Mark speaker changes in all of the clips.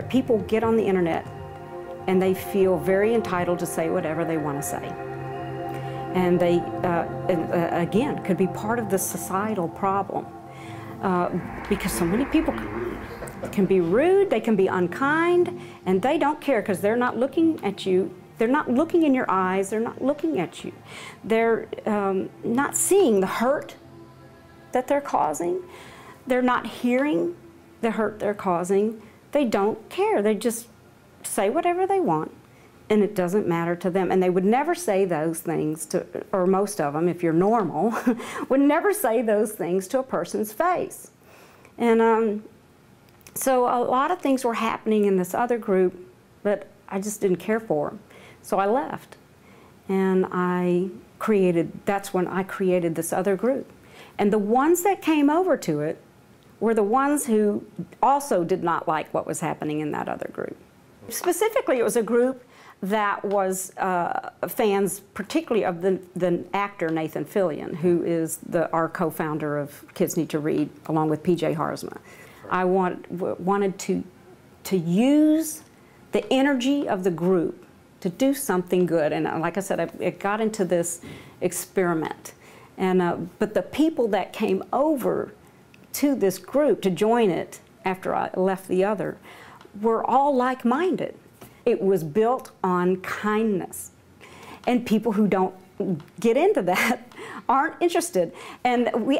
Speaker 1: people get on the internet and they feel very entitled to say whatever they want to say. And they, again, could be part of the societal problem. Because so many people can be rude, they can be unkind, and they don't care because they're not looking at you. They're not looking in your eyes, they're not looking at you. They're not seeing the hurt that they're causing. They're not hearing the hurt they're causing. They don't care. They just say whatever they want, and it doesn't matter to them. And they would never say those things to, or most of them, if you're normal, would never say those things to a person's face. And so a lot of things were happening in this other group, but I just didn't care for them. So I left, and that's when I created this other group. And the ones that came over to it were the ones who also did not like what was happening in that other group. Specifically, it was a group that was fans, particularly of the actor Nathan Fillion, who is our co-founder of Kids Need to Read, along with PJ Harzma. I wanted to use the energy of the group to do something good, and like I said, it got into this experiment. And but the people that came over to this group to join it after I left the other were all like-minded. It was built on kindness, and people who don't get into that aren't interested. And we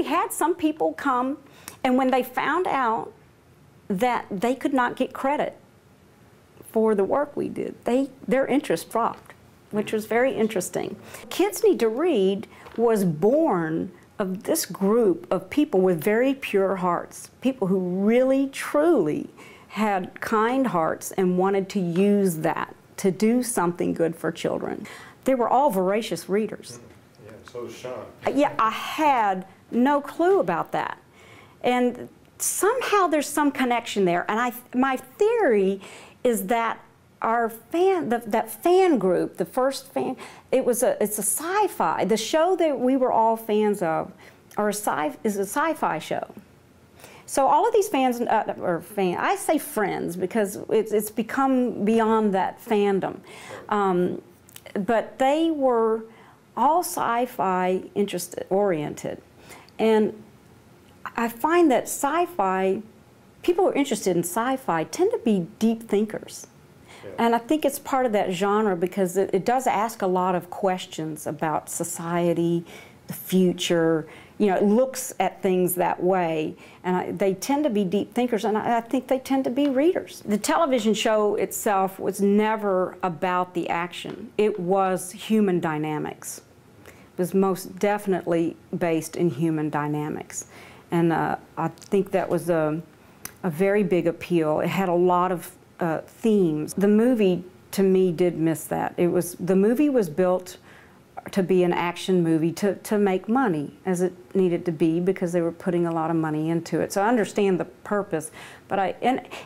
Speaker 1: had some people come, and when they found out that they could not get credit for the work we did, their interest dropped, which was very interesting. Kids Need to Read was born of this group of people with very pure hearts, people who really, truly had kind hearts and wanted to use that to do something good for children. They were all voracious readers.
Speaker 2: Yeah, so was Sean.
Speaker 1: Yeah, I had no clue about that. And somehow there's some connection there. And my theory is that our that fan group, the first fan, it's a sci-fi. The show that we were all fans of is a sci-fi show. So all of these fans, I say friends because it's become beyond that fandom. But they were all sci-fi oriented. And I find that sci-fi, people who are interested in sci-fi tend to be deep thinkers. Yeah. And I think it's part of that genre because it does ask a lot of questions about society, the future. You know, it looks at things that way, and they tend to be deep thinkers, and I think they tend to be readers. The television show itself was never about the action. It was human dynamics. It was most definitely based in human dynamics, and I think that was a very big appeal. It had a lot of themes. The movie, to me, did miss that. The movie was built to be an action movie, to make money, as it needed to be, because they were putting a lot of money into it. So I understand the purpose, but it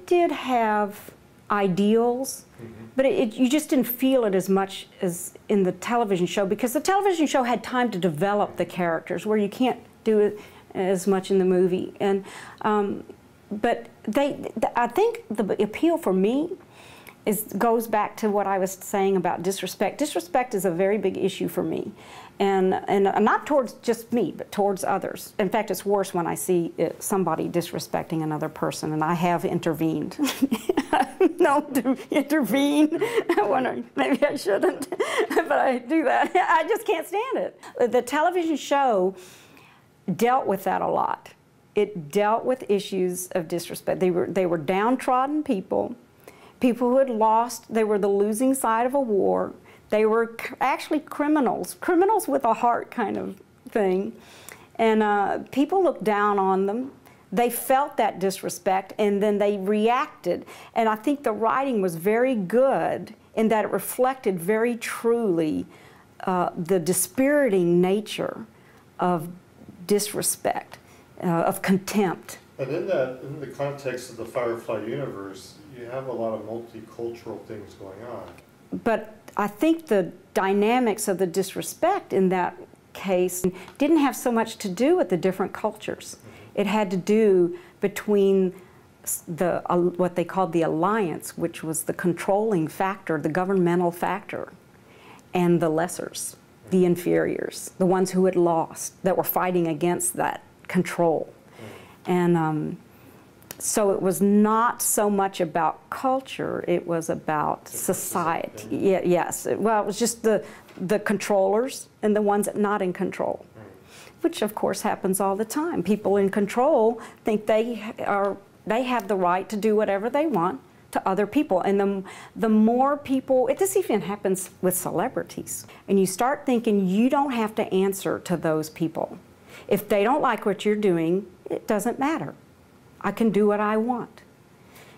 Speaker 1: did have ideals, but you just didn't feel it as much as in the television show, because the television show had time to develop the characters, where you can't do it as much in the movie. And but I think the appeal for me goes back to what I was saying about disrespect. Disrespect is a very big issue for me, and not towards just me, but towards others. In fact, it's worse when I see somebody disrespecting another person, and I have intervened. Don't intervene. Maybe I shouldn't, but I do that. I just can't stand it. The television show dealt with that a lot. It dealt with issues of disrespect. They were downtrodden people. People who had lost, they were the losing side of a war. They were actually criminals with a heart kind of thing. And people looked down on them. They felt that disrespect, and then they reacted. And I think the writing was very good in that it reflected very truly the dispiriting nature of disrespect, of contempt.
Speaker 2: And in the context of the Firefly universe, you have a lot of multicultural things going on.
Speaker 1: But I think the dynamics of the disrespect in that case didn't have so much to do with the different cultures. It had to do between what they called the alliance, which was the controlling factor, the governmental factor, and the lessers, the inferiors, the ones who had lost, that were fighting against that control. And so it was not so much about culture, it was about society. Yeah, yes, well, it was just the controllers and the ones not in control, which of course happens all the time. People in control think they have the right to do whatever they want to other people. And the more people, this even happens with celebrities. And you start thinking you don't have to answer to those people. If they don't like what you're doing, it doesn't matter. I can do what I want.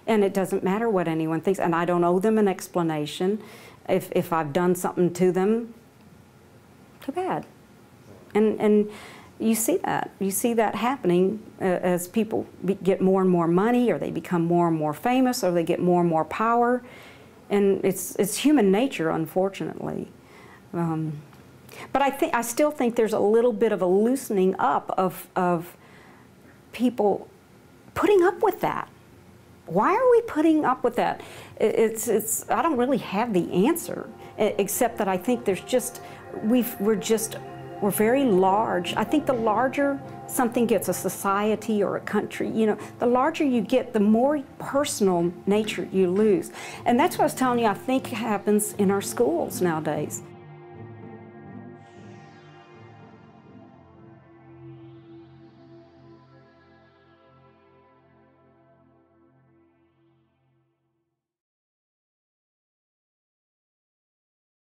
Speaker 1: And it doesn't matter what anyone thinks. And I don't owe them an explanation. If I've done something to them, too bad. And you see that. You see that happening as people get more and more money, or they become more and more famous, or they get more and more power. And it's human nature, unfortunately. But I still think there's a little bit of a loosening up of people putting up with that. Why are we putting up with that? I don't really have the answer, except that I think there's just, we're very large. I think the larger something gets, a society or a country, you know, the larger you get, the more personal nature you lose. And that's what I was telling you, I think happens in our schools nowadays.